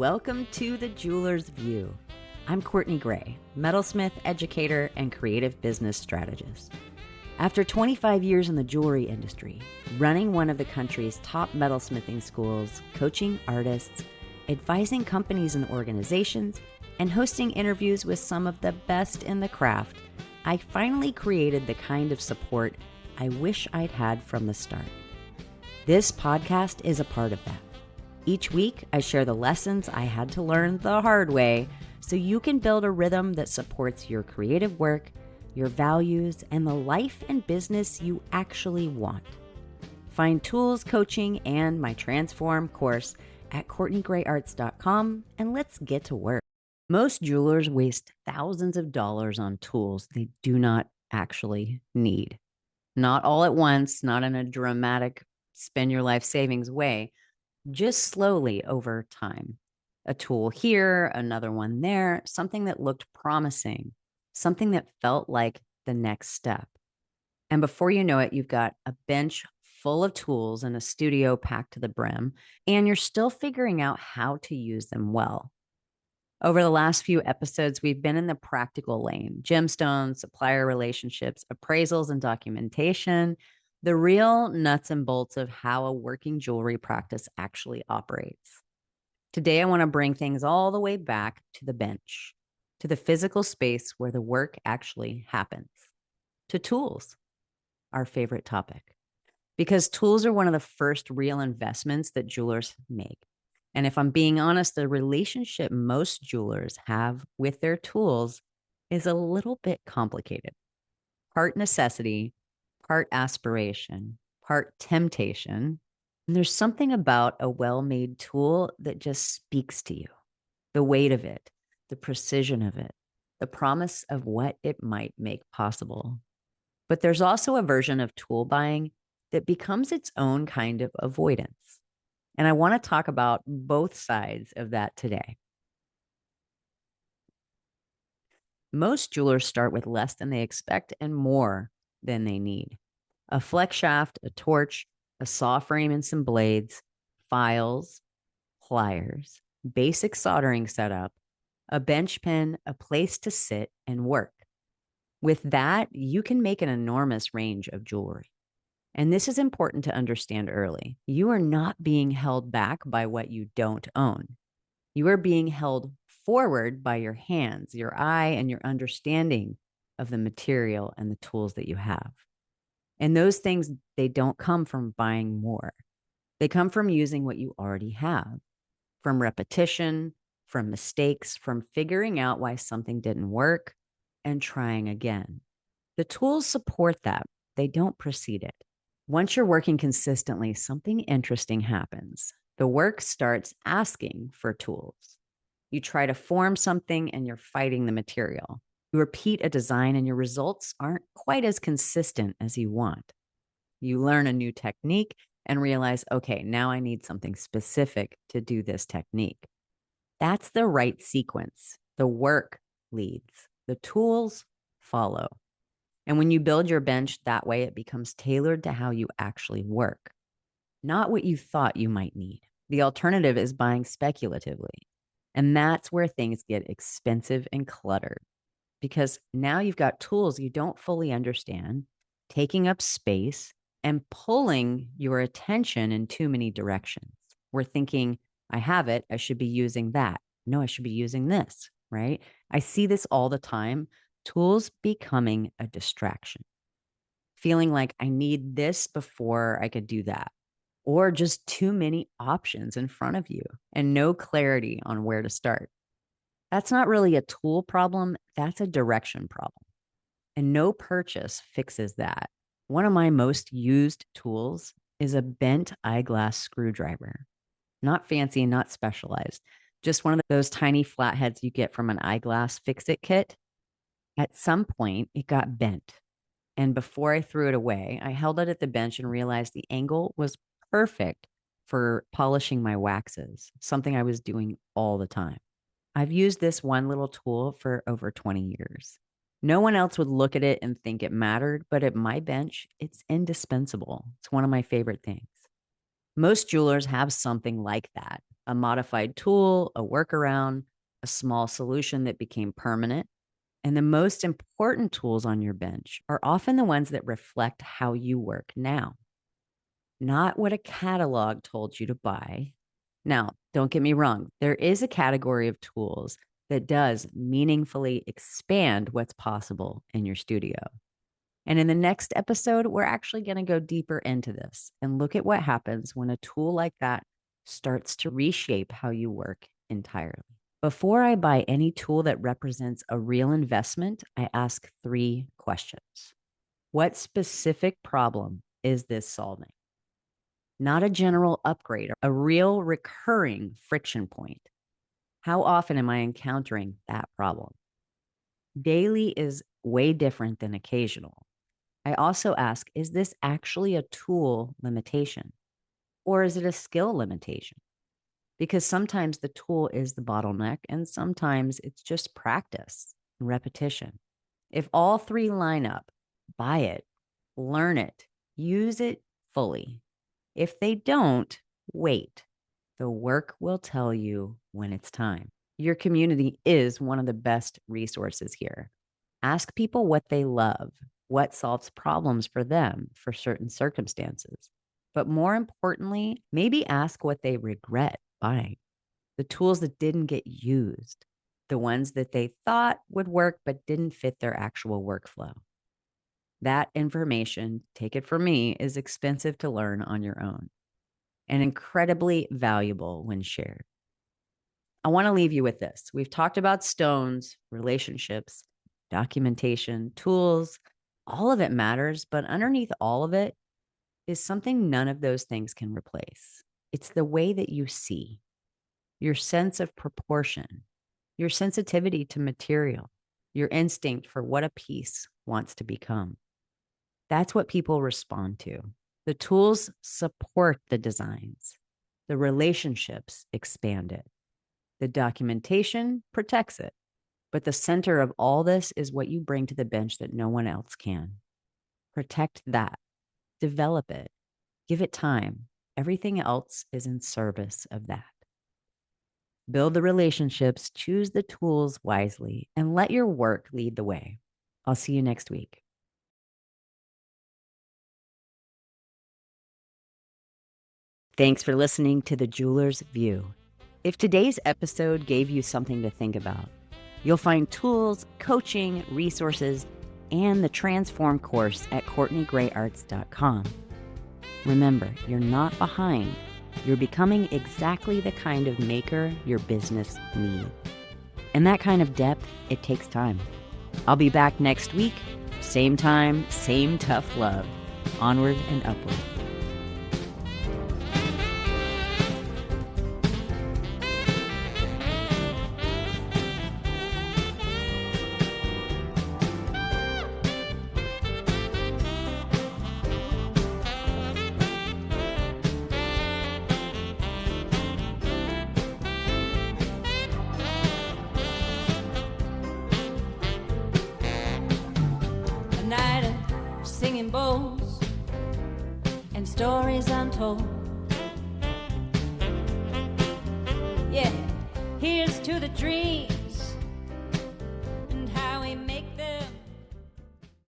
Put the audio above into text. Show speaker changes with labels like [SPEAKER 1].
[SPEAKER 1] Welcome to The Jeweler's View. I'm Courtney Gray, metalsmith, educator, and creative business strategist. After 25 years in the jewelry industry, running one of the country's top metalsmithing schools, coaching artists, advising companies and organizations, and hosting interviews with some of the best in the craft, I finally created the kind of support I wish I'd had from the start. This podcast is a part of that. Each week, I share the lessons I had to learn the hard way so you can build a rhythm that supports your creative work, your values, and the life and business you actually want. Find tools, coaching, and my Transform course at CourtneyGrayArts.com, and let's get to work. Most jewelers waste thousands of dollars on tools they do not actually need. Not all at once, not in a dramatic spend your life savings way, just slowly over time. A tool here, another one there, something that looked promising, something that felt like the next step. And before you know it, you've got a bench full of tools and a studio packed to the brim, and you're still figuring out how to use them well. Over the last few episodes, we've been in the practical lane: gemstones, supplier relationships, appraisals, and documentation, the real nuts and bolts of how a working jewelry practice actually operates. Today, I want to bring things all the way back to the bench, to the physical space where the work actually happens, to tools, our favorite topic. Because tools are one of the first real investments that jewelers make. And if I'm being honest, the relationship most jewelers have with their tools is a little bit complicated. Part necessity, part aspiration, part temptation. And there's something about a well-made tool that just speaks to you. The weight of it, the precision of it, the promise of what it might make possible. But there's also a version of tool buying that becomes its own kind of avoidance. And I want to talk about both sides of that today. Most jewelers start with less than they expect and more than they need. A flex shaft, a torch, a saw frame and some blades, files, pliers, basic soldering setup, a bench pen, a place to sit and work. With that, you can make an enormous range of jewelry. And this is important to understand early. You are not being held back by what you don't own. You are being held forward by your hands, your eye, and your understanding of the material and the tools that you have. And those things, they don't come from buying more. They come from using what you already have, from repetition, from mistakes, from figuring out why something didn't work and trying again. The tools support that. They don't precede it. Once you're working consistently, something interesting happens. The work starts asking for tools. You try to form something and you're fighting the material. You repeat a design and your results aren't quite as consistent as you want. You learn a new technique and realize, okay, now I need something specific to do this technique. That's the right sequence. The work leads. The tools follow. And when you build your bench that way, it becomes tailored to how you actually work, not what you thought you might need. The alternative is buying speculatively. And that's where things get expensive and cluttered, because now you've got tools you don't fully understand, taking up space and pulling your attention in too many directions. We're thinking, I have it, I should be using that. No, I should be using this, right? I see this all the time. Tools becoming a distraction, feeling like I need this before I could do that, or just too many options in front of you and no clarity on where to start. That's not really a tool problem. That's a direction problem. And no purchase fixes that. One of my most used tools is a bent eyeglass screwdriver. Not fancy, not specialized, just one of those tiny flatheads you get from an eyeglass fix-it kit. At some point, it got bent. And before I threw it away, I held it at the bench and realized the angle was perfect for polishing my waxes, something I was doing all the time. I've used this one little tool for over 20 years. No one else would look at it and think it mattered, but at my bench, it's indispensable. It's one of my favorite things. Most jewelers have something like that. A modified tool, a workaround, a small solution that became permanent. And the most important tools on your bench are often the ones that reflect how you work now, not what a catalog told you to buy. Now, don't get me wrong, there is a category of tools that does meaningfully expand what's possible in your studio. And in the next episode, we're actually going to go deeper into this and look at what happens when a tool like that starts to reshape how you work entirely. Before I buy any tool that represents a real investment, I ask 3 questions. What specific problem is this solving? Not a general upgrade, a real recurring friction point. How often am I encountering that problem? Daily is way different than occasional. I also ask, is this actually a tool limitation or is it a skill limitation? Because sometimes the tool is the bottleneck and sometimes it's just practice and repetition. If all 3 line up, buy it, learn it, use it fully. If they don't, wait. The work will tell you when it's time. Your community is one of the best resources here. Ask people what they love, what solves problems for them for certain circumstances. But more importantly, maybe ask what they regret buying. The tools that didn't get used, the ones that they thought would work but didn't fit their actual workflow. That information, take it from me, is expensive to learn on your own and incredibly valuable when shared. I want to leave you with this. We've talked about stones, relationships, documentation, tools. All of it matters, but underneath all of it is something none of those things can replace. It's the way that you see, your sense of proportion, your sensitivity to material, your instinct for what a piece wants to become. That's what people respond to. The tools support the designs. The relationships expand it. The documentation protects it. But the center of all this is what you bring to the bench that no one else can. Protect that. Develop it. Give it time. Everything else is in service of that. Build the relationships, choose the tools wisely, and let your work lead the way. I'll see you next week. Thanks for listening to The Jeweler's View. If today's episode gave you something to think about, you'll find tools, coaching, resources, and the Transform course at CourtneyGrayArts.com. Remember, you're not behind. You're becoming exactly the kind of maker your business needs. And that kind of depth, it takes time. I'll be back next week, same time, same tough love. Onward and upward.
[SPEAKER 2] Singing bowls and stories untold. Yeah, here's to the dream